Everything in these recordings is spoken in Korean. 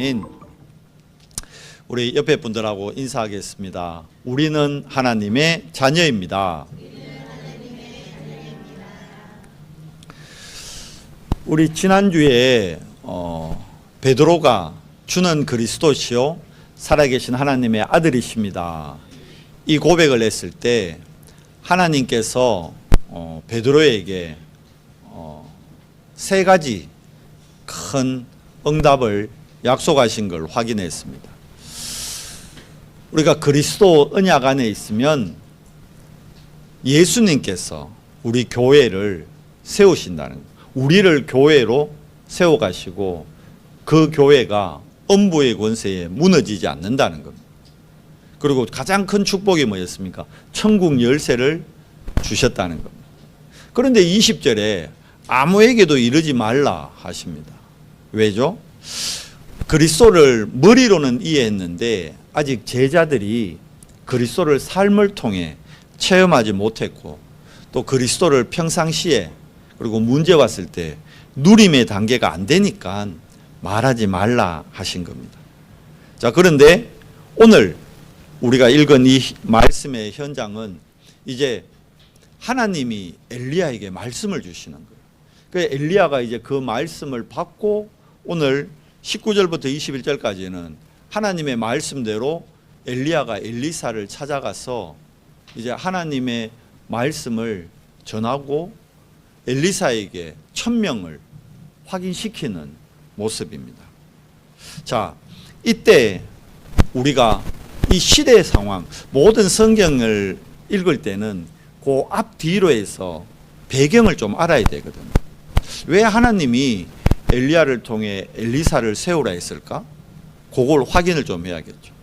아멘. 우리 옆에 분들하고 인사하겠습니다. 우리는 하나님의 자녀입니다. 우리 지난주에 베드로가 주는 그리스도시요 살아계신 하나님의 아들이십니다. 이 고백을 했을 때 하나님께서 베드로에게 세 가지 큰 응답을 약속하신 걸 확인했습니다. 우리가 그리스도 언약 안에 있으면 예수님께서 우리 교회를 세우신다는 거예요. 우리를 교회로 세워가시고 그 교회가 음부의 권세에 무너지지 않는다는 겁니다. 그리고 가장 큰 축복이 뭐였습니까? 천국 열쇠를 주셨다는 겁니다. 그런데 20절에 아무에게도 이르지 말라 하십니다. 왜죠? 그리스도를 머리로는 이해했는데 아직 제자들이 그리스도를 삶을 통해 체험하지 못했고 또 그리스도를 평상시에 그리고 문제 왔을 때 누림의 단계가 안 되니까 말하지 말라 하신 겁니다. 자, 그런데 오늘 우리가 읽은 이 말씀의 현장은 이제 하나님이 엘리야에게 말씀을 주시는 거예요. 그 엘리야가 이제 그 말씀을 받고 오늘 19절부터 21절까지는 하나님의 말씀대로 엘리야가 엘리사를 찾아가서 이제 하나님의 말씀을 전하고 엘리사에게 천명을 확인시키는 모습입니다. 자, 이때 우리가 이 시대의 상황, 모든 성경을 읽을 때는 그 앞뒤로 해서 배경을 좀 알아야 되거든요. 왜 하나님이 엘리야를 통해 엘리사를 세우라 했을까? 그걸 확인을 좀 해야겠죠.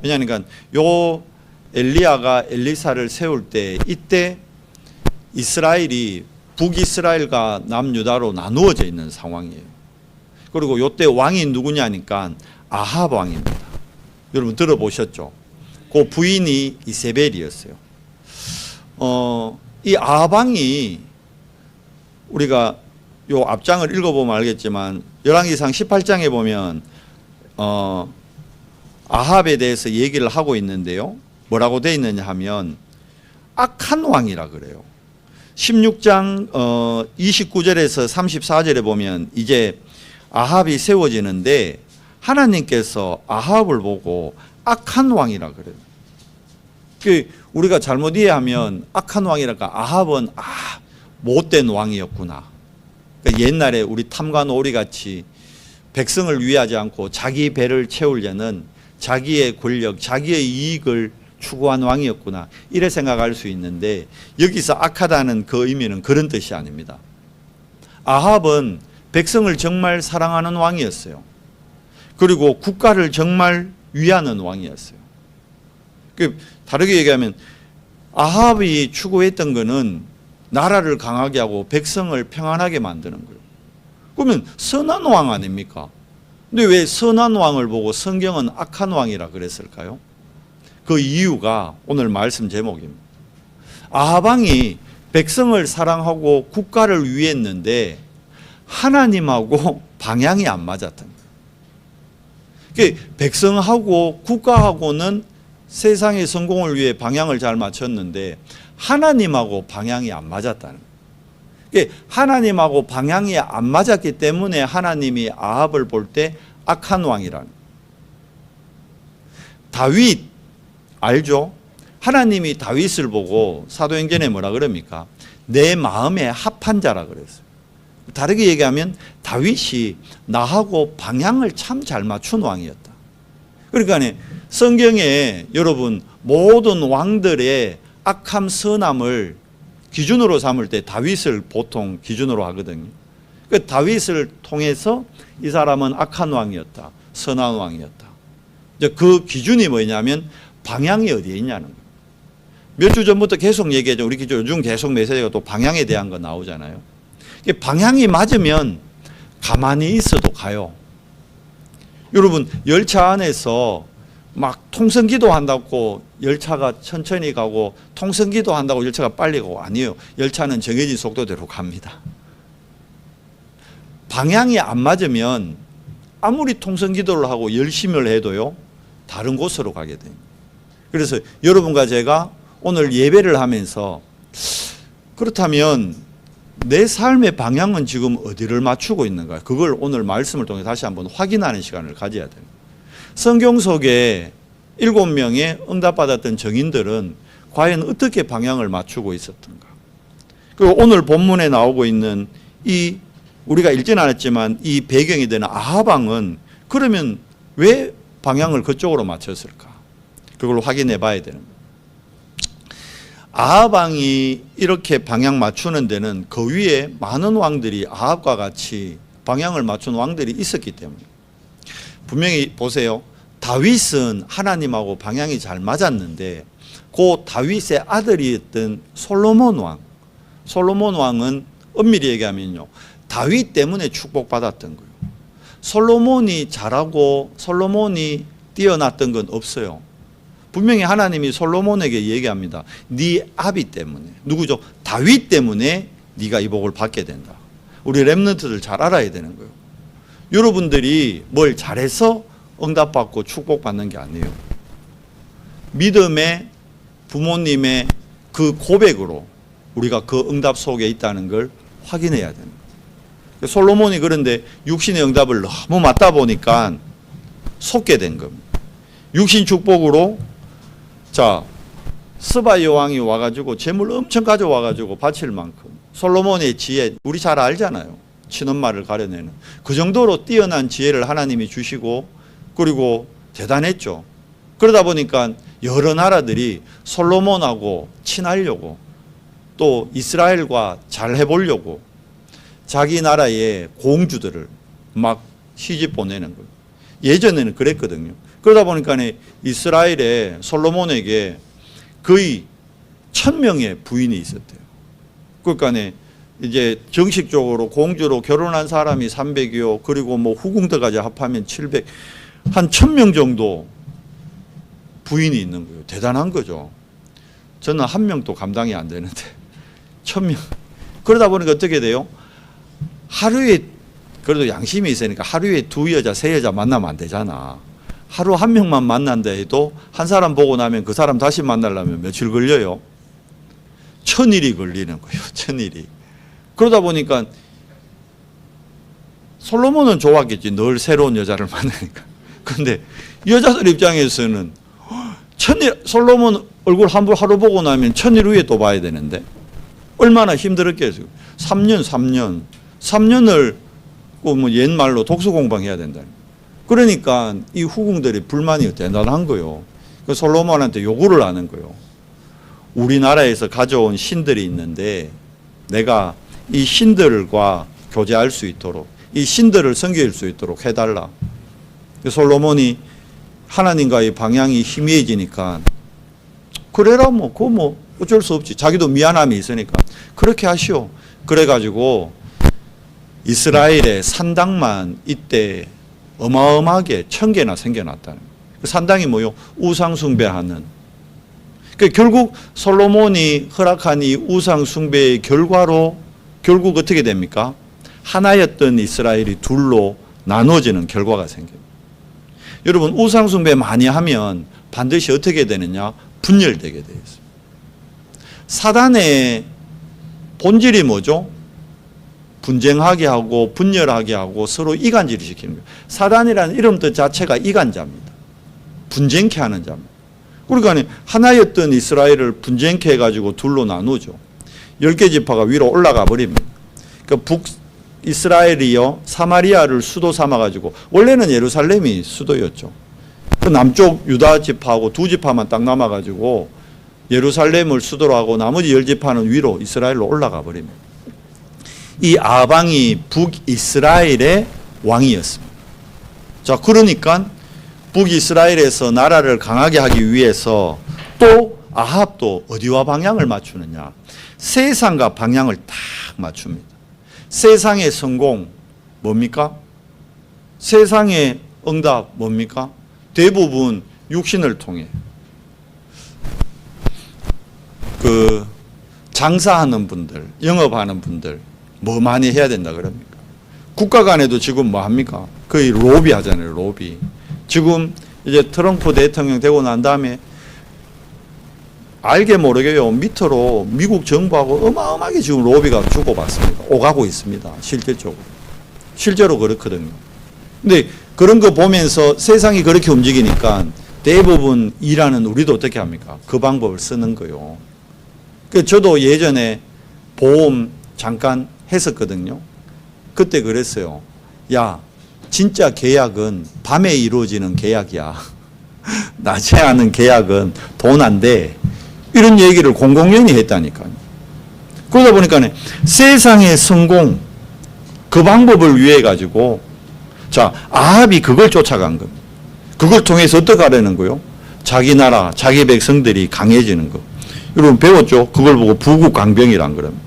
왜냐하니까 요 엘리야가 엘리사를 세울 때 이때 이스라엘이 북이스라엘과 남유다로 나누어져 있는 상황이에요. 그리고 요때 왕이 누구냐니까 아합 왕입니다. 여러분 들어보셨죠? 그 부인이 이세벨이었어요. 이 아합 왕이 우리가 요 앞장을 읽어보면 알겠지만 열왕기상 18장에 보면 아합에 대해서 얘기를 하고 있는데요. 뭐라고 되어 있느냐 하면 악한 왕이라 그래요. 16장 29절에서 34절에 보면 이제 아합이 세워지는데 하나님께서 아합을 보고 악한 왕이라 그래요. 우리가 잘못 이해하면 악한 왕이랄까 아합은 못된 왕이었구나. 그러니까 옛날에 우리 탐관오리 같이 백성을 위하지 않고 자기 배를 채우려는 자기의 권력, 자기의 이익을 추구한 왕이었구나. 이래 생각할 수 있는데 여기서 악하다는 그 의미는 그런 뜻이 아닙니다. 아합은 백성을 정말 사랑하는 왕이었어요. 그리고 국가를 정말 위하는 왕이었어요. 다르게 얘기하면 아합이 추구했던 것은 나라를 강하게 하고 백성을 평안하게 만드는 거예요. 그러면 선한 왕 아닙니까? 근데 왜 선한 왕을 보고 성경은 악한 왕이라 그랬을까요? 그 이유가 오늘 말씀 제목입니다. 아합 왕이 백성을 사랑하고 국가를 위했는데 하나님하고 방향이 안 맞았던 거예요. 백성하고 국가하고는 세상의 성공을 위해 방향을 잘 맞췄는데 하나님하고 방향이 안 맞았다는 거예요. 하나님하고 방향이 안 맞았기 때문에 하나님이 아합을 볼 때 악한 왕이라는 거예요. 다윗 알죠? 하나님이 다윗을 보고 사도행전에 뭐라 그럽니까? 내 마음에 합한 자라 그랬어요. 다르게 얘기하면 다윗이 나하고 방향을 참 잘 맞춘 왕이었다. 그러니까 성경에 여러분 모든 왕들의 악함 선함을 기준으로 삼을 때 다윗을 보통 기준으로 하거든요. 다윗을 통해서 이 사람은 악한 왕이었다, 선한 왕이었다. 그 기준이 뭐냐면 방향이 어디에 있냐는 거예요. 몇 주 전부터 계속 얘기하죠. 우리 요즘 계속 메시지가 또 방향에 대한 거 나오잖아요. 방향이 맞으면 가만히 있어도 가요. 여러분 열차 안에서 막 통성기도 한다고 열차가 천천히 가고 통성기도 한다고 열차가 빨리 가고 아니에요. 열차는 정해진 속도대로 갑니다. 방향이 안 맞으면 아무리 통성 기도를 하고 열심을 해도요, 다른 곳으로 가게 됩니다. 그래서 여러분과 제가 오늘 예배를 하면서 그렇다면 내 삶의 방향은 지금 어디를 맞추고 있는가? 그걸 오늘 말씀을 통해 다시 한번 확인하는 시간을 가져야 돼요. 성경 속에 7명의 응답받았던 정인들은 과연 어떻게 방향을 맞추고 있었던가? 그리고 오늘 본문에 나오고 있는 이 우리가 읽지는 않았지만 이 배경이 되는 아합 왕은 그러면 왜 방향을 그쪽으로 맞췄을까? 그걸 확인해 봐야 되는 거예요. 아합 왕이 이렇게 방향 맞추는 데는 그 위에 많은 왕들이 아합과 같이 방향을 맞춘 왕들이 있었기 때문에, 분명히 보세요. 다윗은 하나님하고 방향이 잘 맞았는데 그 다윗의 아들이었던 솔로몬 왕은 엄밀히 얘기하면요, 다윗 때문에 축복받았던 거예요. 솔로몬이 잘하고 솔로몬이 뛰어났던 건 없어요. 분명히 하나님이 솔로몬에게 얘기합니다. 네 아비 때문에, 누구죠? 다윗 때문에 네가 이 복을 받게 된다. 우리 렘넌트들 잘 알아야 되는 거예요. 여러분들이 뭘 잘해서 응답받고 축복받는 게 아니에요. 믿음의 부모님의 그 고백으로 우리가 그 응답 속에 있다는 걸 확인해야 되는 거예요. 솔로몬이 그런데 육신의 응답을 너무 맞다 보니까 속게 된 겁니다. 육신 축복으로 스바 여왕이 와가지고 재물 엄청 가져와가지고 바칠 만큼 솔로몬의 지혜, 우리 잘 알잖아요. 친엄마를 가려내는 그 정도로 뛰어난 지혜를 하나님이 주시고, 그리고 대단했죠. 그러다 보니까 여러 나라들이 솔로몬하고 친하려고, 또 이스라엘과 잘 해보려고 자기 나라의 공주들을 막 시집 보내는 거예요. 예전에는 그랬거든요. 그러다 보니까 이스라엘에 솔로몬에게 거의 1000명의 부인이 있었대요. 그러니까 이제 정식적으로 공주로 결혼한 사람이 300이요. 그리고 뭐 후궁들까지 합하면 700, 한 1000명 정도 부인이 있는 거예요. 대단한 거죠. 저는 한 명도 감당이 안 되는데 1000명. 그러다 보니까 어떻게 돼요? 하루에, 그래도 양심이 있으니까 하루에 2여자, 3여자 만나면 안 되잖아. 하루 한 명만 만난다 해도 한 사람 보고 나면 그 사람 다시 만나려면 며칠 걸려요? 1000일이 걸리는 거예요. 1000일이. 그러다 보니까 솔로몬은 좋았겠지. 늘 새로운 여자를 만나니까. 근데 여자들 입장에서는 1000일, 솔로몬 얼굴 하루 보고 나면 1000일 후에 또 봐야 되는데 얼마나 힘들었겠어요. 3년을 뭐 옛말로 독서 공방해야 된다. 그러니까 이 후궁들이 불만이 대단한 거예요. 그 솔로몬한테 요구를 하는 거예요. 우리나라에서 가져온 신들이 있는데 내가 이 신들과 교제할 수 있도록, 이 신들을 섬길 수 있도록 해달라. 솔로몬이 하나님과의 방향이 희미해지니까 그래라 뭐 그거 뭐 어쩔 수 없지. 자기도 미안함이 있으니까 그렇게 하시오. 그래가지고 이스라엘의 산당만 이때 어마어마하게 1000개나 생겨났다는 거예요. 그 산당이 뭐요? 우상 숭배하는. 결국 솔로몬이 허락한 이 우상 숭배의 결과로 결국 어떻게 됩니까? 하나였던 이스라엘이 둘로 나눠지는 결과가 생겨요. 여러분, 우상 숭배 많이 하면 반드시 어떻게 되느냐? 분열되게 되어 있습니다. 사단의 본질이 뭐죠? 분쟁하게 하고 분열하게 하고 서로 이간질을 시키는 거예요. 사단이라는 이름 뜻 자체가 이간자입니다. 분쟁케 하는 자입니다. 그러니까 하나였던 이스라엘을 분쟁케 해가지고 둘로 나누죠. 10개 지파가 위로 올라가 버립니다. 그러니까 북이스라엘이요 사마리아를 수도 삼아가지고, 원래는 예루살렘이 수도였죠. 그 남쪽 유다 지파하고 2지파만 딱 남아가지고 예루살렘을 수도로 하고 나머지 10지파는 위로 이스라엘로 올라가 버립니다. 이 아방이 북이스라엘의 왕이었습니다. 자, 그러니까 북이스라엘에서 나라를 강하게 하기 위해서 또 아합도 어디와 방향을 맞추느냐? 세상과 방향을 딱 맞춥니다. 세상의 성공 뭡니까? 세상의 응답 뭡니까? 대부분 육신을 통해 장사하는 분들, 영업하는 분들 뭐 많이 해야 된다 그럽니까? 국가 간에도 지금 뭐 합니까? 거의 로비 하잖아요, 로비. 지금 이제 트럼프 대통령 되고 난 다음에 알게 모르게요, 밑으로 미국 정부하고 어마어마하게 지금 로비가 주고받습니다. 오가고 있습니다, 실질적으로. 실제로 그렇거든요. 근데 그런 거 보면서 세상이 그렇게 움직이니까 대부분 일하는 우리도 어떻게 합니까? 그 방법을 쓰는 거요. 저도 예전에 보험 잠깐 했었거든요. 그때 그랬어요. 야, 진짜 계약은 밤에 이루어지는 계약이야. 낮에 하는 계약은 돈 안 돼. 이런 얘기를 공공연히 했다니까요. 그러다 보니까 세상의 성공, 그 방법을 위해 가지고, 자, 아합이 그걸 쫓아간 겁니다. 그걸 통해서 어떻게 하려는 거요? 자기 나라, 자기 백성들이 강해지는 거. 여러분 배웠죠? 그걸 보고 부국강병이란 거랍니다.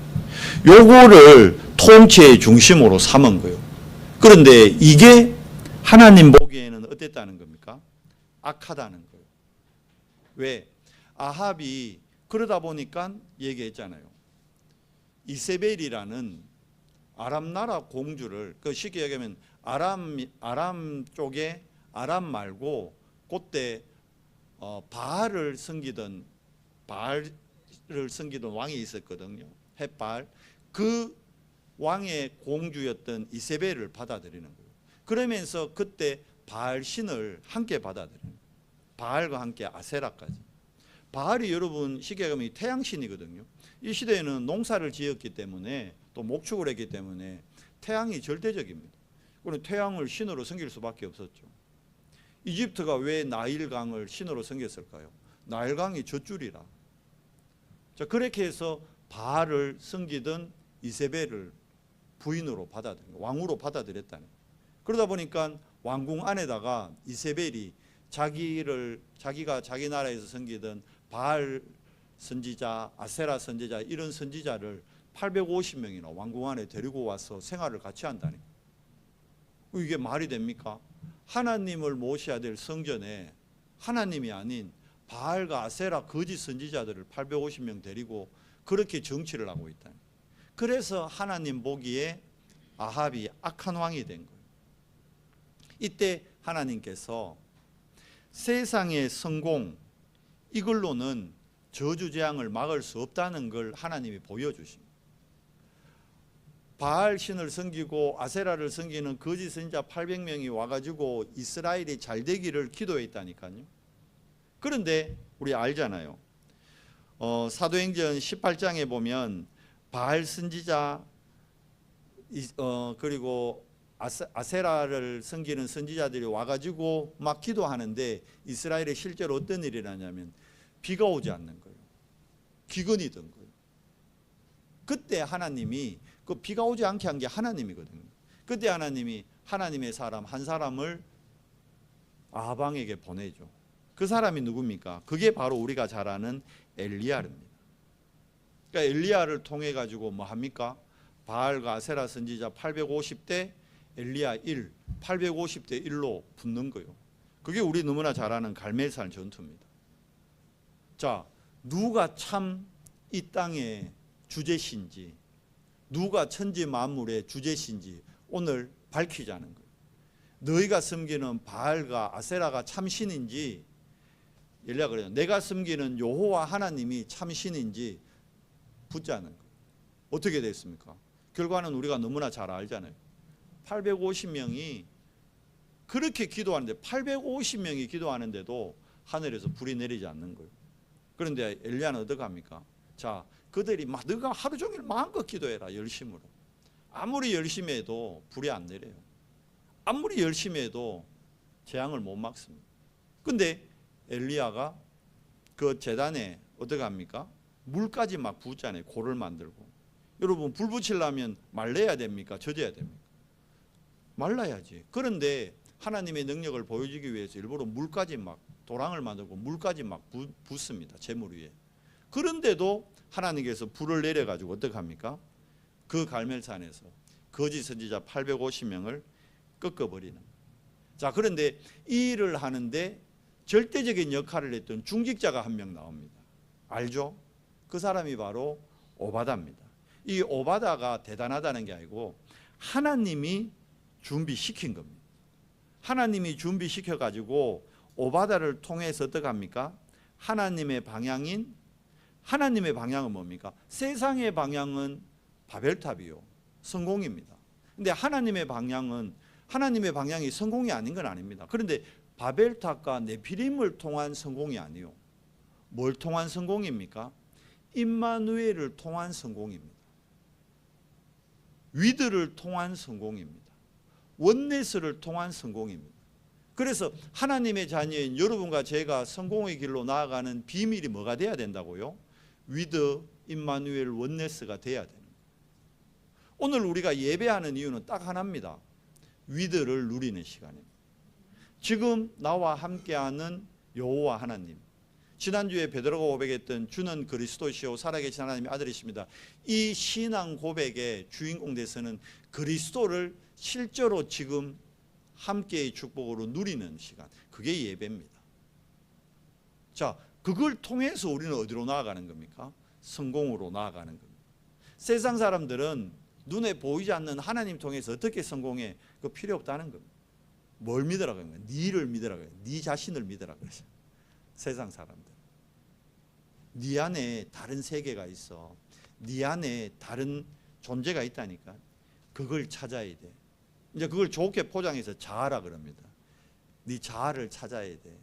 요거를 통치의 중심으로 삼은 거예요. 그런데 이게 하나님 보기에는 어땠다는 겁니까? 악하다는 거예요. 왜? 아합이 그러다 보니까 얘기했잖아요. 이세벨이라는 아람 나라 공주를, 그 쉽게 얘기하면 아람 쪽에 아람 말고 그때 바알을 섬기던 왕이 있었거든요. 햇발. 그 왕의 공주였던 이세벨을 받아들이는 거예요. 그러면서 그때 바알 신을 함께 받아들이는 거예요. 바알과 함께 아세라까지. 바알이 여러분 쉽게 얘기하면 태양신이거든요. 이 시대에는 농사를 지었기 때문에 또 목축을 했기 때문에 태양이 절대적입니다. 그럼 태양을 신으로 섬길 수밖에 없었죠. 이집트가 왜 나일강을 신으로 섬겼을까요? 나일강이 젖줄이라. 자, 그렇게 해서 바알을 섬기던 이세벨을 부인으로 왕으로 받아들였다는 거예요. 그러다 보니까 왕궁 안에다가 이세벨이 자기가 자기 나라에서 섬기던 바알 선지자, 아세라 선지자, 이런 선지자를 850명이나 왕궁 안에 데리고 와서 생활을 같이 한다니. 이게 말이 됩니까? 하나님을 모셔야 될 성전에 하나님이 아닌 바알과 아세라 거짓 선지자들을 850명 데리고 그렇게 정치를 하고 있다. 그래서 하나님 보기에 아합이 악한 왕이 된 거예요. 이때 하나님께서 세상의 성공, 이걸로는 저주재앙을 막을 수 없다는 걸 하나님이 보여주십니다. 바알 신을 섬기고 아세라를 섬기는 거짓 선지자 800명이 와가지고 이스라엘이 잘 되기를 기도했다니까요. 그런데 우리 알잖아요. 사도행전 18장에 보면 바알 선지자 그리고 아세라를 섬기는 선지자들이 와가지고 막 기도하는데 이스라엘에 실제로 어떤 일이 일어나냐면 비가 오지 않는 거예요. 기근이 든 거예요. 그때 하나님이 그 비가 오지 않게 한 게 하나님이거든요. 그때 하나님이 하나님의 사람 한 사람을 아방에게 보내죠. 그 사람이 누굽니까? 그게 바로 우리가 잘 아는 엘리야입니다. 그러니까 엘리야를 통해 가지고 뭐 합니까? 바알과 아세라 선지자 850대 엘리야 1, 850대 1로 붙는 거예요. 그게 우리 너무나 잘 아는 갈멜산 전투입니다. 자, 누가 참 이 땅의 주제신지, 누가 천지 만물의 주제신지 오늘 밝히자는 거예요. 너희가 섬기는 바알과 아세라가 참신인지, 엘리야가 그래요. 내가 섬기는 여호와 하나님이 참신인지 붙자는 거예요. 어떻게 됐습니까? 결과는 우리가 너무나 잘 알잖아요. 850명이 그렇게 기도하는데 850명이 기도하는데도 하늘에서 불이 내리지 않는 거예요. 그런데 엘리야는 어떻게 합니까? 자, 그들이 막 너가 하루 종일 마음껏 기도해라, 열심으로. 아무리 열심히 해도 불이 안 내려요. 아무리 열심히 해도 재앙을 못 막습니다. 근데 엘리야가 그 제단에 어떻게 합니까? 물까지 막 붓잖아요. 골을 만들고. 여러분 불 붙이려면 말려야 됩니까? 젖어야 됩니까? 말라야지. 그런데 하나님의 능력을 보여주기 위해서 일부러 물까지 막 도랑을 만들고 물까지 막 붓습니다. 재물 위에. 그런데도 하나님께서 불을 내려가지고 어떻게 합니까? 그 갈멜산에서 거짓 선지자 850명을 꺾어버리는. 자, 그런데 이 일을 하는데 절대적인 역할을 했던 중직자가 한 명 나옵니다. 알죠? 그 사람이 바로 오바다입니다. 이 오바다가 대단하다는 게 아니고 하나님이 준비시킨 겁니다. 하나님이 준비시켜 가지고 오바다를 통해서 어떻게 합니까? 하나님의 방향은 뭡니까? 세상의 방향은 바벨탑이요, 성공입니다. 근데 하나님의 방향이 성공이 아닌 건 아닙니다. 그런데 바벨탑과 네피림을 통한 성공이 아니요, 뭘 통한 성공입니까? 임마누엘을 통한 성공입니다. 위드를 통한 성공입니다. 원네스를 통한 성공입니다. 그래서 하나님의 자녀인 여러분과 제가 성공의 길로 나아가는 비밀이 뭐가 돼야 된다고요? 위드, 임마누엘, 원네스가 돼야 되는 거예요. 오늘 우리가 예배하는 이유는 딱 하나입니다. 위드를 누리는 시간입니다. 지금 나와 함께하는 여호와 하나님, 지난주에 베드로가 고백했던 주는 그리스도시요 살아계신 하나님의 아들이십니다. 이 신앙 고백의 주인공 돼서는 그리스도를 실제로 지금 함께의 축복으로 누리는 시간, 그게 예배입니다. 자, 그걸 통해서 우리는 어디로 나아가는 겁니까? 성공으로 나아가는 겁니다. 세상 사람들은 눈에 보이지 않는 하나님 통해서 어떻게 성공해? 그거 필요 없다는 겁니다. 뭘 믿으라고 하는 거예요? 니를 믿으라고 해요. 니 자신을 믿으라고 그러죠. 세상 사람들. 네 안에 다른 세계가 있어. 네 안에 다른 존재가 있다니까. 그걸 찾아야 돼. 이제 그걸 좋게 포장해서 자아라 그럽니다. 네 자아를 찾아야 돼.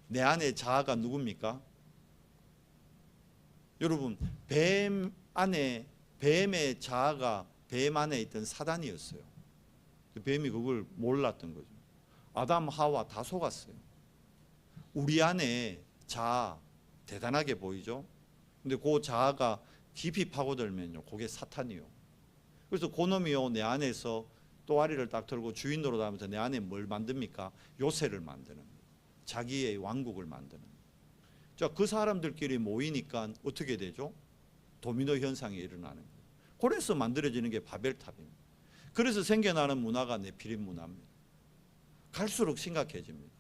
내 안에 자아가 누굽니까? 여러분, 뱀의 자아가 뱀 안에 있던 사단이었어요. 뱀이 그걸 몰랐던 거죠. 아담, 하와 다 속았어요. 우리 안에 자아 대단하게 보이죠? 근데 그 자아가 깊이 파고들면요, 그게 사탄이요. 그래서 그놈이요, 내 안에서 또아리를 딱 들고 주인 노릇하면서 내 안에 뭘 만듭니까? 요새를 만드는, 자기의 왕국을 만드는. 자, 그 사람들끼리 모이니까 어떻게 되죠? 도미노 현상이 일어나는 거예요. 그래서 만들어지는 게 바벨탑입니다. 그래서 생겨나는 문화가 네피림 문화입니다. 갈수록 심각해집니다.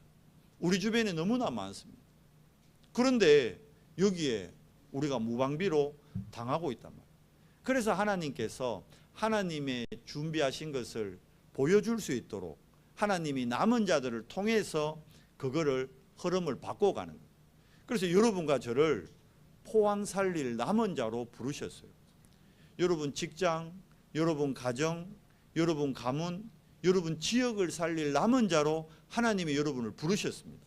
우리 주변에 너무나 많습니다. 그런데 여기에 우리가 무방비로 당하고 있단 말이에요. 그래서 하나님께서 하나님의 준비하신 것을 보여줄 수 있도록 하나님이 남은 자들을 통해서 그거를 흐름을 바꿔가는 거예요. 그래서 여러분과 저를 포항 살릴 남은 자로 부르셨어요. 여러분 직장, 여러분 가정, 여러분 가문, 여러분 지역을 살릴 남은 자로 하나님이 여러분을 부르셨습니다.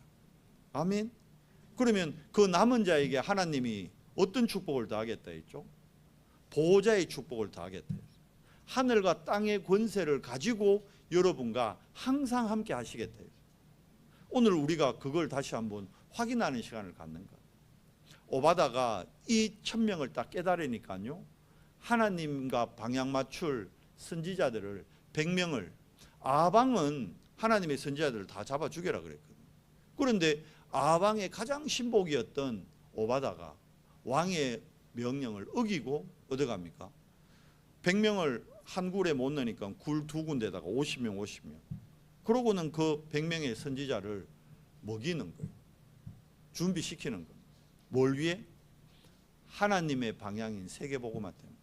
아멘. 그러면 그 남은 자에게 하나님이 어떤 축복을 더하겠다 했죠? 보호자의 축복을 더하겠다 했어요. 하늘과 땅의 권세를 가지고 여러분과 항상 함께 하시겠다 했어요. 오늘 우리가 그걸 다시 한번 확인하는 시간을 갖는 거예요. 오바다가 이 천명을 딱 깨달으니까요, 하나님과 방향 맞출 선지자들을 100명을, 아방은 하나님의 선지자들을 다 잡아 죽여라 그랬거든요. 그런데 아방의 가장 신복이었던 오바다가 왕의 명령을 어기고 어디 갑니까? 100명을 한 굴에 못 넣으니까 굴 두 군데다가 50명. 그러고는 그 100명의 선지자를 먹이는 거예요. 준비시키는 거예요. 뭘 위해? 하나님의 방향인 세계복음화 때문에.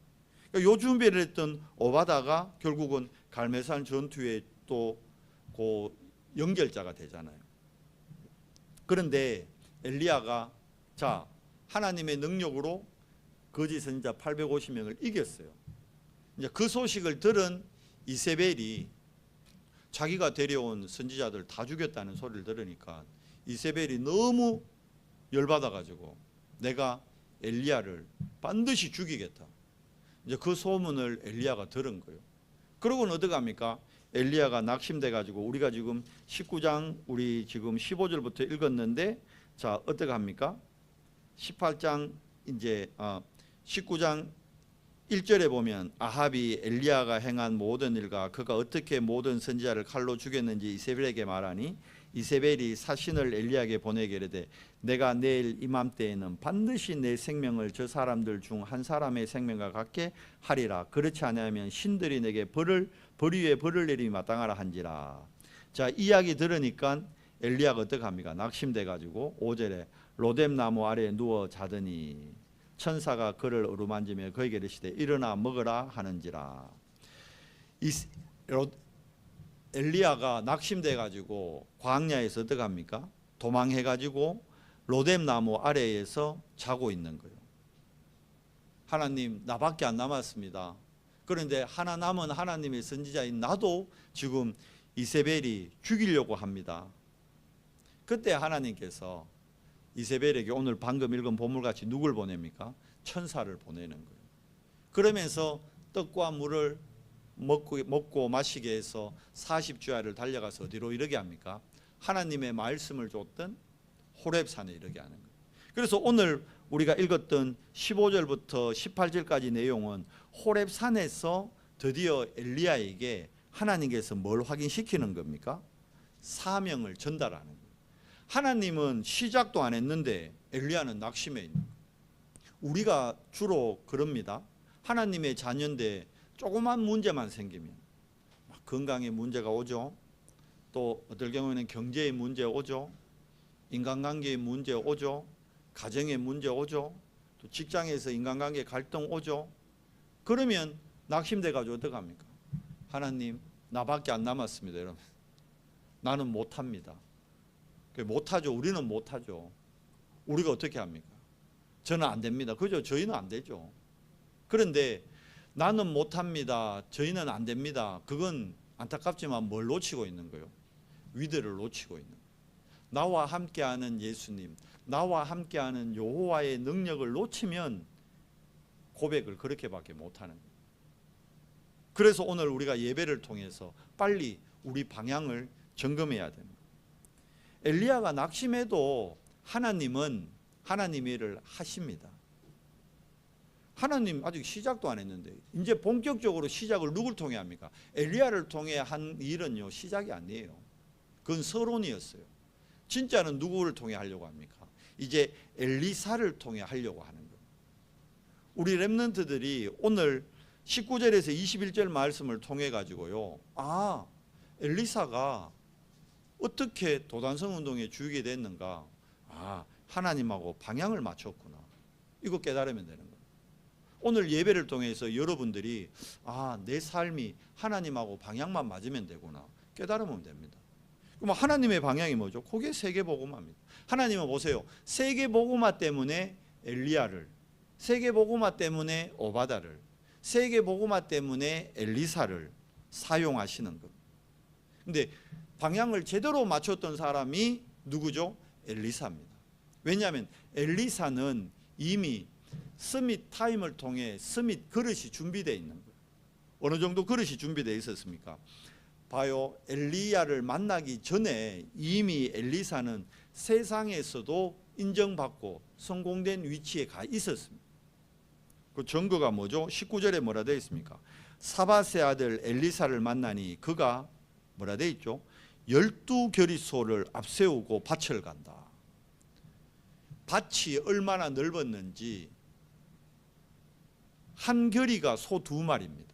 그러니까 요 준비를 했던 오바다가 결국은 갈멜산 전투에 또 그 연결자가 되잖아요. 그런데 엘리야가 자, 하나님의 능력으로 거짓 선지자 850명을 이겼어요. 이제 그 소식을 들은 이세벨이 자기가 데려온 선지자들 다 죽였다는 소리를 들으니까 이세벨이 너무 열받아가지고 내가 엘리야를 반드시 죽이겠다. 이제 그 소문을 엘리야가 들은 거예요. 그러고는 어떻게 합니까? 엘리야가 낙심돼 가지고 우리가 지금 19장 우리 지금 15절부터 읽었는데 자, 어떻게 합니까? 18장 이제 19장 1절에 보면 아합이 엘리야가 행한 모든 일과 그가 어떻게 모든 선지자를 칼로 죽였는지 이세벨에게 말하니 이세벨이 사신을 엘리야에게 보내게 이르되 내가 내일 이맘때에는 반드시 내 생명을 저 사람들 중 한 사람의 생명과 같게 하리라. 그렇지 않으면 신들이 내게 벌 위에 벌을 내림이 마땅하라 한지라. 자, 이야기 들으니까 엘리야가 어떻게 합니까? 낙심돼 가지고 5절에 로뎀 나무 아래에 누워 자더니 천사가 그를 어루만지며 그에게 이르시되 일어나 먹으라 하는지라. 이 엘리야가 낙심돼 가지고 광야에서 어떻게 합니까? 도망해 가지고 로뎀 나무 아래에서 자고 있는 거예요. 하나님, 나밖에 안 남았습니다. 그런데 하나 남은 하나님의 선지자인 나도 지금 이세벨이 죽이려고 합니다. 그때 하나님께서 이세벨에게 오늘 방금 읽은 본물같이 누굴 보냅니까? 천사를 보내는 거예요. 그러면서 떡과 물을 먹고 마시게 해서 40주야를 달려가서 어디로 이르게 합니까? 하나님의 말씀을 줬던 호렙산에 이르게 하는 거예요. 그래서 오늘 우리가 읽었던 15절부터 18절까지 내용은 호렙산에서 드디어 엘리야에게 하나님께서 뭘 확인시키는 겁니까? 사명을 전달하는 거예요. 하나님은 시작도 안 했는데 엘리야는 낙심해 있는 거예요. 우리가 주로 그럽니다. 하나님의 자녀인데 조그만 문제만 생기면 건강에 문제가 오죠. 또 어떨 경우에는 경제의 문제 오죠. 인간관계의 문제 오죠. 가정의 문제 오죠. 또 직장에서 인간관계 갈등 오죠. 그러면 낙심돼 가지고 어떡합니까? 하나님, 나밖에 안 남았습니다. 여러분, 나는 못합니다. 못하죠. 우리는 못하죠. 우리가 어떻게 합니까? 저는 안 됩니다. 그죠? 저희는 안 되죠. 그런데 나는 못합니다. 저희는 안 됩니다. 그건 안타깝지만 뭘 놓치고 있는 거예요? 위대를 놓치고 있는 거예요. 나와 함께하는 예수님, 나와 함께하는 여호와의 능력을 놓치면 고백을 그렇게밖에 못하는 거예요. 그래서 오늘 우리가 예배를 통해서 빨리 우리 방향을 점검해야 됩니다. 엘리야가 낙심해도 하나님은 하나님의 일을 하십니다. 하나님 아직 시작도 안 했는데 이제 본격적으로 시작을 누굴 통해 합니까? 엘리야를 통해 한 일은요, 시작이 아니에요. 그건 서론이었어요. 진짜는 누구를 통해 하려고 합니까? 이제 엘리사를 통해 하려고 하는 거예요. 우리 렘넌트들이 오늘 19절에서 21절 말씀을 통해 가지고요, 아, 엘리사가 어떻게 도단성 운동에 주역이 됐는가? 아, 하나님하고 방향을 맞췄구나. 이거 깨달으면 되는 거예요. 오늘 예배를 통해서 여러분들이 아, 내 삶이 하나님하고 방향만 맞으면 되구나 깨달으면 됩니다. 그럼 하나님의 방향이 뭐죠? 그게 세계복음화입니다. 하나님은 보세요. 세계복음화 때문에 엘리야를, 세계복음화 때문에 오바다를, 세계복음화 때문에 엘리사를 사용하시는 겁니다. 근데 방향을 제대로 맞췄던 사람이 누구죠? 엘리사입니다. 왜냐하면 엘리사는 이미 스밋 타임을 통해 스밋 그릇이 준비되어 있는 거예요. 어느 정도 그릇이 준비되어 있었습니까? 봐요. 엘리야를 만나기 전에 이미 엘리사는 세상에서도 인정받고 성공된 위치에 가 있었습니다. 그 증거가 뭐죠? 19절에 뭐라 되어 있습니까? 사밧의 아들 엘리사를 만나니 그가 뭐라 되어 있죠? 12겨리소를 앞세우고 밭을 간다. 밭이 얼마나 넓었는지 한 겨리가 소 2마리입니다.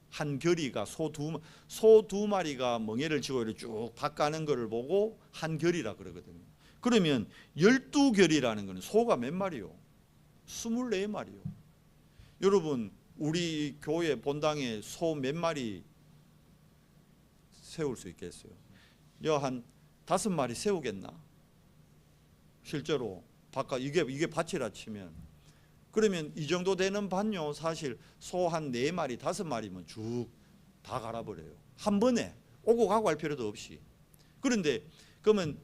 한 겨리가 소 두 마리가 멍에를 쥐고 이렇게 쭉 밭 가는 것을 보고 한 겨리라 그러거든요. 그러면 12겨리라는 것은 소가 몇 마리요? 24마리요. 여러분, 우리 교회 본당에 소 몇 마리 세울 수 있겠어요? 한 5마리 세우겠나? 실제로 바깥 이게 밭이라 치면, 그러면 이 정도 되는 밭요, 사실 소 한 4마리 5마리면 쭉 다 갈아버려요. 한 번에 오고 가고 할 필요도 없이. 그런데 그러면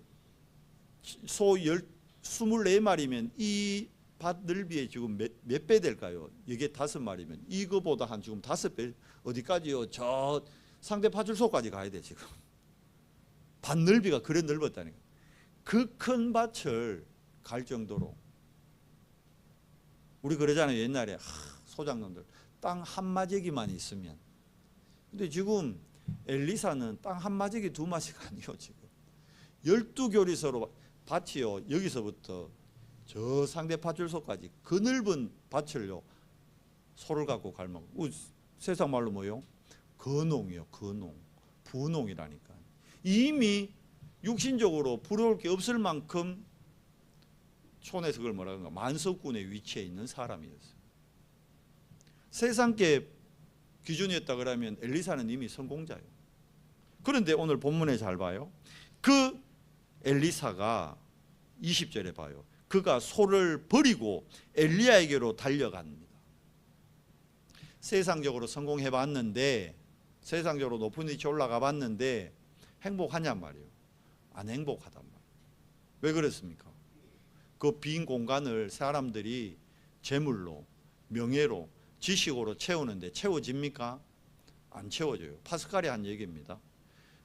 소 24마리면 이 밭 넓이에 지금 몇 배 될까요? 이게 5마리면 이거보다 한 지금 5배 어디까지요? 저 상대 파출소까지 가야 돼. 지금 밭 넓이가 그래 넓었다니까. 그 큰 밭을 갈 정도로. 우리 그러잖아요. 옛날에 소장놈들 땅 한마제기만 있으면. 근데 지금 엘리사는 땅 한마제기 2마제기가 아니요. 지금 12교리서로 밭이요, 여기서부터 저 상대 파출소까지 그 넓은 밭을요, 소를 갖고 갈망. 세상 말로 뭐요? 거농이요. 거농. 부농이라니까. 이미 육신적으로 부러울 게 없을 만큼 촌에서 그걸 뭐라 그런가, 만석군의 위치에 있는 사람이었어요. 세상께 기준이었다 그러면 엘리사는 이미 성공자예요. 그런데 오늘 본문에 잘 봐요. 그 엘리사가 20절에 봐요. 그가 소를 버리고 엘리야에게로 달려갑니다. 세상적으로 성공해 봤는데, 세상적으로 높은 위치 올라가 봤는데 행복하냔 말이에요. 안 행복하단 말이에요. 왜 그렇습니까? 그 빈 공간을 사람들이 재물로, 명예로, 지식으로 채우는데 채워집니까? 안 채워져요. 파스칼이 한 얘기입니다.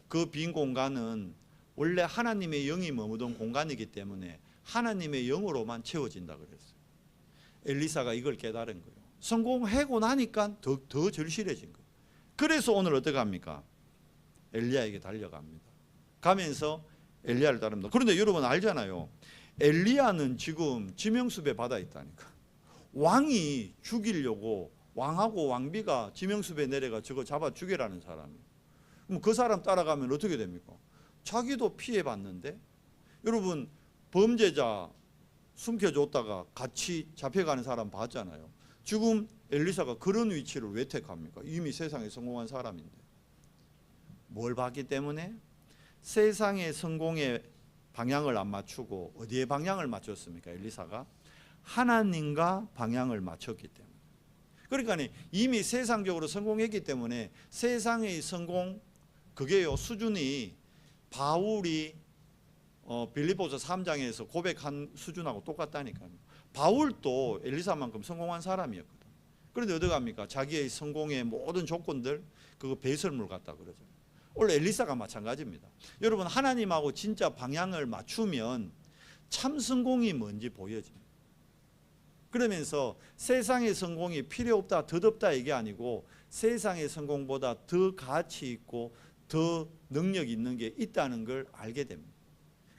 그 빈 공간은 원래 하나님의 영이 머무던 공간이기 때문에 하나님의 영으로만 채워진다 그랬어요. 엘리사가 이걸 깨달은 거예요. 성공하고 나니까 더 절실해진 거예요. 그래서 오늘 어떻게 합니까? 엘리야에게 달려갑니다. 가면서 엘리야를 따릅니다. 그런데 여러분 알잖아요. 엘리야는 지금 지명수배 받아 있다니까. 왕이 죽이려고 왕하고 왕비가 지명수배 내려가 저거 잡아 죽이라는 사람이에요. 그럼 그 사람 따라가면 어떻게 됩니까? 자기도 피해봤는데. 여러분 범죄자 숨겨줬다가 같이 잡혀가는 사람 봤잖아요. 지금 엘리사가 그런 위치를 왜 택합니까? 이미 세상에 성공한 사람인데. 뭘 봤기 때문에? 세상의 성공의 방향을 안 맞추고 어디에 방향을 맞췄습니까? 엘리사가 하나님과 방향을 맞췄기 때문에. 그러니까 이미 세상적으로 성공했기 때문에 세상의 성공, 그게요 수준이 바울이 빌립보서 3장에서 고백한 수준하고 똑같다니까요. 바울도 엘리사만큼 성공한 사람이었거든. 그런데 어디 갑니까? 자기의 성공의 모든 조건들 그거 배설물 같다 그러죠. 원래 엘리사가 마찬가지입니다. 여러분 하나님하고 진짜 방향을 맞추면 참 성공이 뭔지 보여집니다. 그러면서 세상의 성공이 필요 없다, 덧없다 이게 아니고 세상의 성공보다 더 가치 있고 더 능력 있는 게 있다는 걸 알게 됩니다.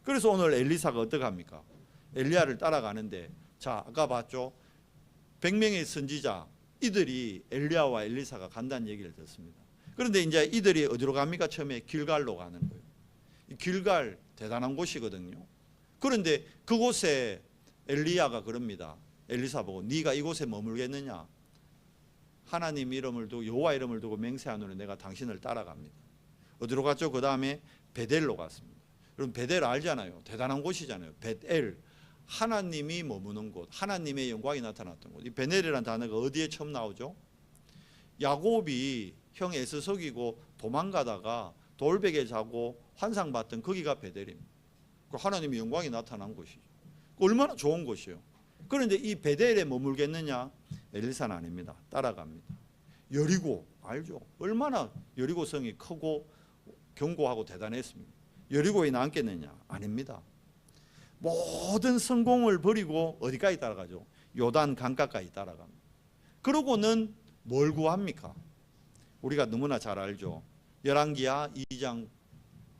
그래서 오늘 엘리사가 어떻게 합니까? 엘리야를 따라가는데, 자 아까 봤죠? 100명의 선지자 이들이 엘리야와 엘리사가 간다는 얘기를 듣습니다. 그런데 이제 이들이 어디로 갑니까? 처음에 길갈로 가는 거예요. 길갈 대단한 곳이거든요. 그런데 그곳에 엘리야가 그럽니다. 엘리사 보고 네가 이곳에 머물겠느냐? 하나님 이름을 두고 여호와 이름을 두고 맹세하노니 내가 당신을 따라갑니다. 어디로 갔죠? 그 다음에 베델로 갔습니다. 여러분 베델 알잖아요. 대단한 곳이잖아요. 베델, 하나님이 머무는 곳, 하나님의 영광이 나타났던 곳. 이 베델이라는 단어가 어디에 처음 나오죠? 야곱이 형 에서 속이고 도망가다가 돌베개 자고 환상봤던 거기가 베델입니다. 하나님의 영광이 나타난 곳이죠. 얼마나 좋은 곳이에요. 그런데 이 베델에 머물겠느냐? 엘리사는 아닙니다. 따라갑니다. 여리고 알죠? 얼마나 여리고 성이 크고 견고하고 대단했습니다. 여리고에 남겠느냐? 아닙니다. 모든 성공을 버리고 어디까지 따라가죠? 요단 강가까지 따라갑니다. 그러고는 뭘 구합니까? 우리가 너무나 잘 알죠. 열왕기하 2장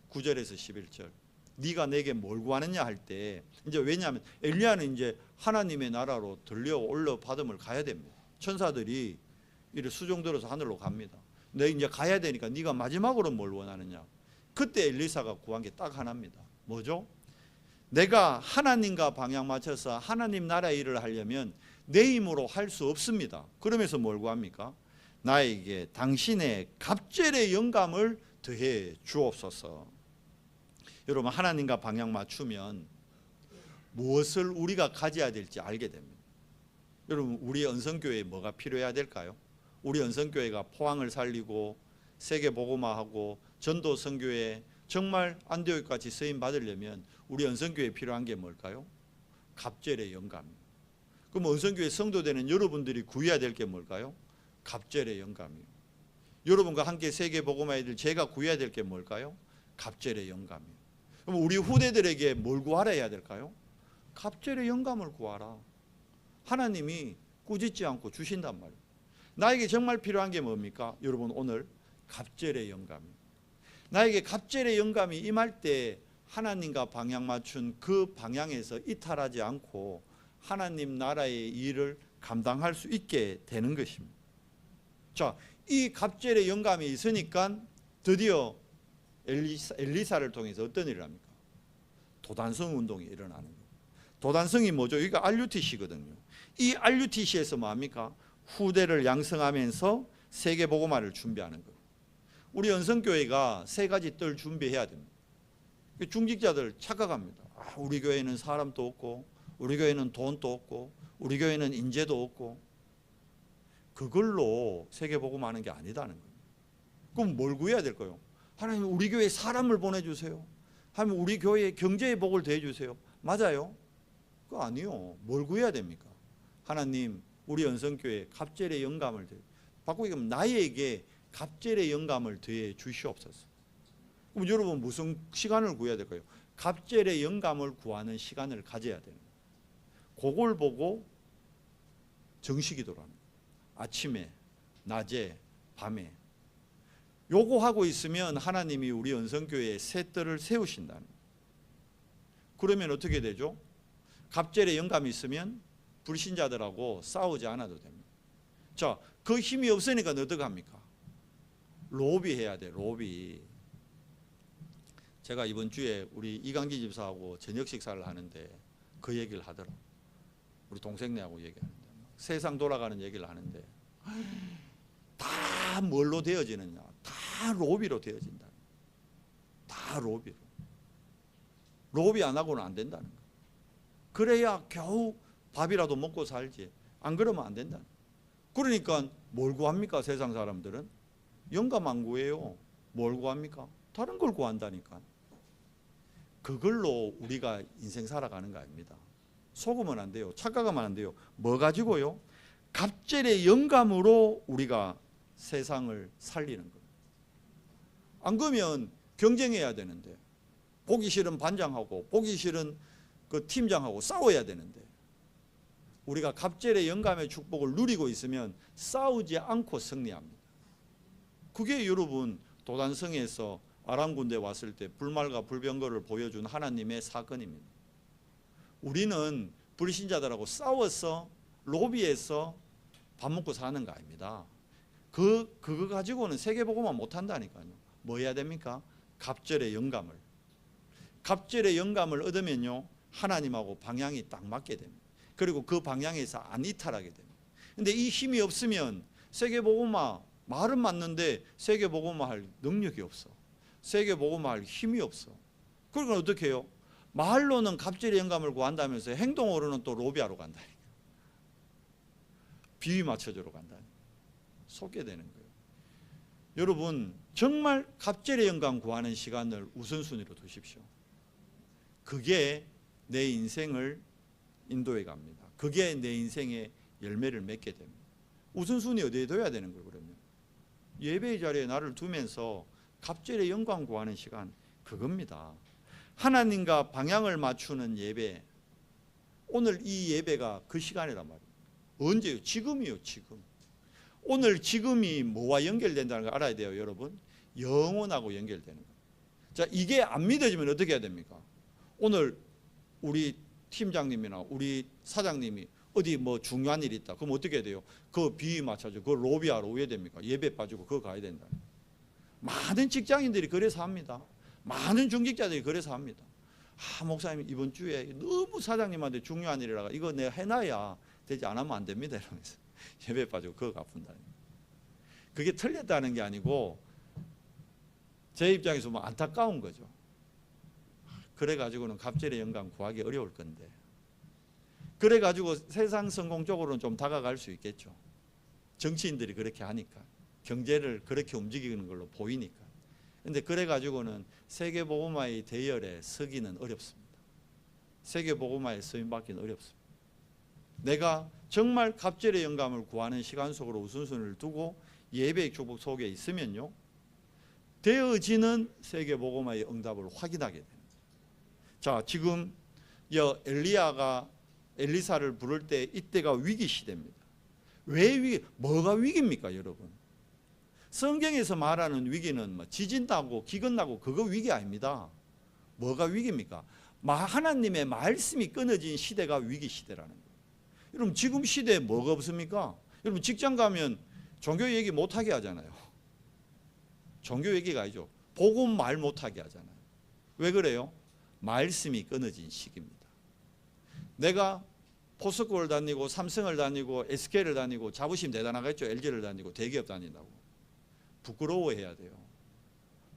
9절에서 11절. 네가 내게 뭘 구하느냐 할 때 이제 왜냐하면 엘리야는 이제 하나님의 나라로 들려 올려 받음을 가야 됩니다. 천사들이 이를 수종 들어서 하늘로 갑니다. 내 이제 가야 되니까 네가 마지막으로 뭘 원하느냐? 그때 엘리사가 구한 게 딱 하나입니다. 뭐죠? 내가 하나님과 방향 맞춰서 하나님 나라의 일을 하려면 내 힘으로 할 수 없습니다. 그러면서 뭘 구합니까? 나에게 당신의 갑절의 영감을 더해 주옵소서. 여러분 하나님과 방향 맞추면 무엇을 우리가 가져야 될지 알게 됩니다. 여러분 우리 언성교회에 뭐가 필요해야 될까요? 우리 언성교회가 포항을 살리고 세계복음화하고 전도선교회 정말 안디옥같이 쓰임 받으려면 우리 언성교회에 필요한 게 뭘까요? 갑절의 영감이에요. 그럼 언성교회 성도되는 여러분들이 구해야 될 게 뭘까요? 갑절의 영감이에요. 여러분과 함께 세계복음화애들 제가 구해야 될 게 뭘까요? 갑절의 영감이에요. 그럼 우리 후대들에게 뭘 구하라 해야 될까요? 갑절의 영감을 구하라. 하나님이 꾸짖지 않고 주신단 말이에요. 나에게 정말 필요한 게 뭡니까? 여러분 오늘 갑절의 영감이에요. 나에게 갑절의 영감이 임할 때 하나님과 방향 맞춘 그 방향에서 이탈하지 않고 하나님 나라의 일을 감당할 수 있게 되는 것입니다. 자, 이 갑절의 영감이 있으니까 드디어 엘리사를 통해서 어떤 일을 합니까? 도단성 운동이 일어나는 거예요. 도단성이 뭐죠? 여기가 RUTC거든요. 이 RUTC에서 뭐합니까? 후대를 양성하면서 세계복음화를 준비하는 거예요. 우리 연성교회가 세 가지 뜰 준비해야 됩니다. 중직자들 착각합니다. 우리 교회는 사람도 없고, 우리 교회는 돈도 없고, 우리 교회는 인재도 없고, 그걸로 세계복음화하는 게 아니다는 거예요. 그럼 뭘 구해야 될까요? 하나님, 우리 교회에 사람을 보내주세요. 하나님, 우리 교회에 경제의 복을 더해주세요. 맞아요? 그거 아니요. 뭘 구해야 됩니까? 하나님, 우리 연성교회에 갑절의 영감을 더해, 바꾸기 하면 나에게 갑절의 영감을 더해 주시옵소서. 그럼 여러분 무슨 시간을 구해야 될까요? 갑절의 영감을 구하는 시간을 가져야 되는 거예요. 그걸 보고 정식기도를 하는 거예요. 아침에, 낮에, 밤에. 요거 하고 있으면 하나님이 우리 연성교회에 새 뜰을 세우신다는 거예요. 그러면 어떻게 되죠? 갑절의 영감이 있으면 불신자들하고 싸우지 않아도 됩니다. 자, 그 힘이 없으니까 어떻게 합니까? 로비해야 돼, 로비. 제가 이번 주에 우리 이강기 집사하고 저녁 식사를 하는데 그 얘기를 하더라. 우리 동생네하고 얘기하는데 세상 돌아가는 얘기를 하는데 다 뭘로 되어지느냐? 다 로비로 되어진다. 다 로비로. 로비 안 하고는 안 된다는 거예요. 그래야 겨우 밥이라도 먹고 살지. 안 그러면 안 된다. 그러니까 뭘 구합니까? 세상 사람들은 영감 안 구해요. 뭘 구합니까? 다른 걸 구한다니까. 그걸로 우리가 인생 살아가는 거 아닙니다. 속으면 안 돼요. 착각하면 안 돼요. 뭐 가지고요? 갑절의 영감으로 우리가 세상을 살리는 거예요. 안 그러면 경쟁해야 되는데, 보기 싫은 반장하고 보기 싫은 그 팀장하고 싸워야 되는데, 우리가 갑절의 영감의 축복을 누리고 있으면 싸우지 않고 승리합니다. 그게 여러분 도단성에서 아람군대 왔을 때 불말과 불병거를 보여준 하나님의 사건입니다. 우리는 불신자들하고 싸워서 로비에서 밥 먹고 사는 거 아닙니다. 그거 가지고는 세계복음화 못한다니까요. 뭐 해야 됩니까? 갑절의 영감을. 갑절의 영감을 얻으면요, 하나님하고 방향이 딱 맞게 됩니다. 그리고 그 방향에서 안 이탈하게 됩니다. 근데 이 힘이 없으면 세계복음화 말은 맞는데 세계복음화 할 능력이 없어. 세계복음화 할 힘이 없어. 그러니까 어떻게 해요? 말로는 갑절의 영감을 구한다면서 행동으로는 또 로비하러 간다니까. 비위 맞춰주러 간다니까. 속게 되는 거예요. 여러분 정말 갑절의 영감 구하는 시간을 우선순위로 두십시오. 그게 내 인생을 인도해 갑니다. 그게 내 인생의 열매를 맺게 됩니다. 우선순위 어디에 둬야 되는 거예요? 그러면 예배의 자리에 나를 두면서 갑절의 영광 구하는 시간, 그겁니다. 하나님과 방향을 맞추는 예배. 오늘 이 예배가 그 시간이란 말이에요. 언제요? 지금이요. 지금. 오늘 지금이 뭐와 연결된다는 걸 알아야 돼요. 여러분, 영혼하고 연결되는 거예요. 자, 이게 안 믿어지면 어떻게 해야 됩니까? 오늘 우리 팀장님이나 우리 사장님이 어디 뭐 중요한 일이 있다. 그럼 어떻게 해야 돼요? 그 비위 맞춰줘. 그걸 로비하러 오야 됩니까? 예배 빠지고 그거 가야 된다. 많은 직장인들이 그래서 합니다. 많은 중직자들이 그래서 합니다. 목사님 이번 주에 너무 사장님한테 중요한 일이라 이거 내가 해놔야 되지, 안 하면 안 됩니다 이러면서 예배 빠지고 그거 갚는다. 그게 틀렸다는 게 아니고 제 입장에서 뭐 안타까운 거죠. 그래가지고는 갑절의 영감 구하기 어려울 건데, 그래가지고 세상 성공 쪽으로는 좀 다가갈 수 있겠죠. 정치인들이 그렇게 하니까, 경제를 그렇게 움직이는 걸로 보이니까. 근데 그래가지고는 세계복음화의 대열에 서기는 어렵습니다. 세계복음화에 쓰임받기는 어렵습니다. 내가 정말 갑절의 영감을 구하는 시간 속으로 우선순위를 두고 예배의 축복 속에 있으면요, 되어지는 세계복음화의 응답을 확인하게 됩니다. 자, 지금 엘리야가 엘리사를 부를 때 이때가 위기 시대입니다. 왜 위기? 뭐가 위기입니까, 여러분? 성경에서 말하는 위기는 뭐 지진 나고 기근 나고 그거 위기 아닙니다. 뭐가 위기입니까? 하나님의 말씀이 끊어진 시대가 위기 시대라는 거예요. 여러분 지금 시대에 뭐가 없습니까? 여러분 직장 가면 종교 얘기 못하게 하잖아요. 종교 얘기가 아니죠. 복음 말 못하게 하잖아요. 왜 그래요? 말씀이 끊어진 시기입니다. 내가 포스코를 다니고 삼성을 다니고 SK를 다니고 자부심 대단하겠죠. LG를 다니고 대기업 다닌다고. 부끄러워해야 돼요.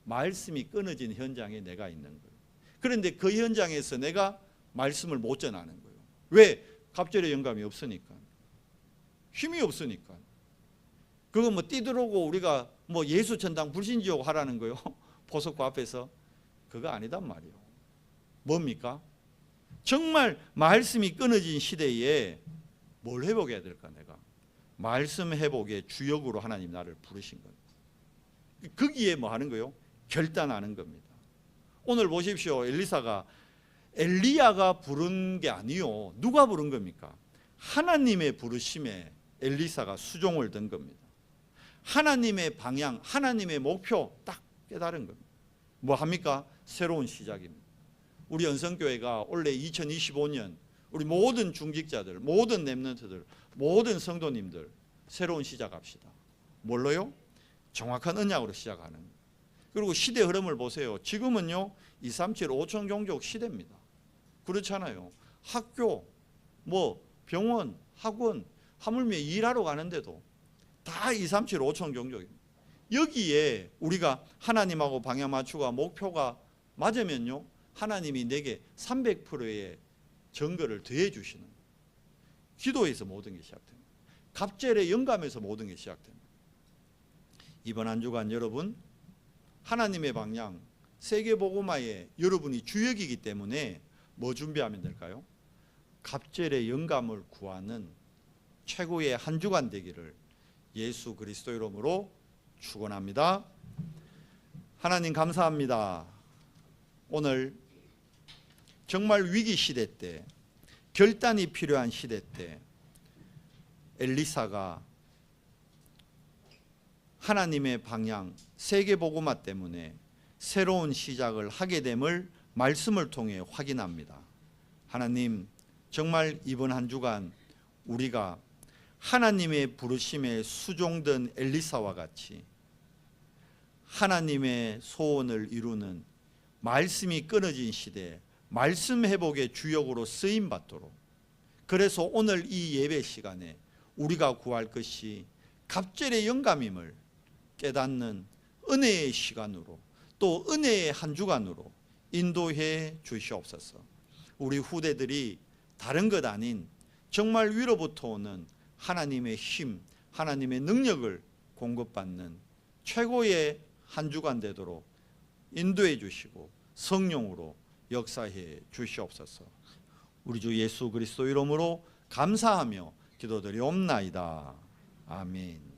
말씀이 끊어진 현장에 내가 있는 거예요. 그런데 그 현장에서 내가 말씀을 못 전하는 거예요. 왜? 갑절의 영감이 없으니까. 힘이 없으니까. 그거 뭐 뛰들어오고 우리가 뭐 예수천당 불신지옥 하라는 거요. 포스코 앞에서. 그거 아니단 말이에요. 뭡니까? 정말 말씀이 끊어진 시대에 뭘 회복해야 될까 내가? 말씀 회복의 주역으로 하나님 나를 부르신 거예요. 거기에 뭐 하는 거예요? 결단하는 겁니다. 오늘 보십시오. 엘리야가 부른 게 아니요. 누가 부른 겁니까? 하나님의 부르심에 엘리사가 수종을 든 겁니다. 하나님의 방향, 하나님의 목표 딱 깨달은 겁니다. 뭐 합니까? 새로운 시작입니다. 우리 연성교회가 올해 2025년 우리 모든 중직자들, 모든 렘넌트들, 모든 성도님들 새로운 시작합시다. 뭘로요? 정확한 언약으로 시작하는 거예요. 그리고 시대 흐름을 보세요. 지금은요 237 5천 종족 시대입니다. 그렇잖아요. 학교, 뭐 병원, 학원, 하물며 일하러 가는데도 다 237 5천 종족입니다. 여기에 우리가 하나님하고 방향 맞추고 목표가 맞으면요 하나님이 내게 300%의 증거를 더해 주시는 거예요. 기도에서 모든 게 시작됩니다. 갑절의 영감에서 모든 게 시작됩니다. 이번 한 주간 여러분 하나님의 방향 세계복음화에 여러분이 주역이기 때문에 뭐 준비하면 될까요? 갑절의 영감을 구하는 최고의 한 주간 되기를 예수 그리스도 이름으로 축원합니다. 하나님 감사합니다. 오늘 정말 위기 시대 때 결단이 필요한 시대 때 엘리사가 하나님의 방향 세계복음화 때문에 새로운 시작을 하게 됨을 말씀을 통해 확인합니다. 하나님 정말 이번 한 주간 우리가 하나님의 부르심에 수종된 엘리사와 같이 하나님의 소원을 이루는 말씀이 끊어진 시대 말씀 회복의 주역으로 쓰임받도록, 그래서 오늘 이 예배 시간에 우리가 구할 것이 갑절의 영감임을 깨닫는 은혜의 시간으로 또 은혜의 한 주간으로 인도해 주시옵소서. 우리 후대들이 다른 것 아닌 정말 위로부터 오는 하나님의 힘, 하나님의 능력을 공급받는 최고의 한 주간 되도록 인도해 주시고 성령으로 역사해 주시옵소서. 우리 주 예수 그리스도 이름으로 감사하며 기도드리옵나이다. 아멘.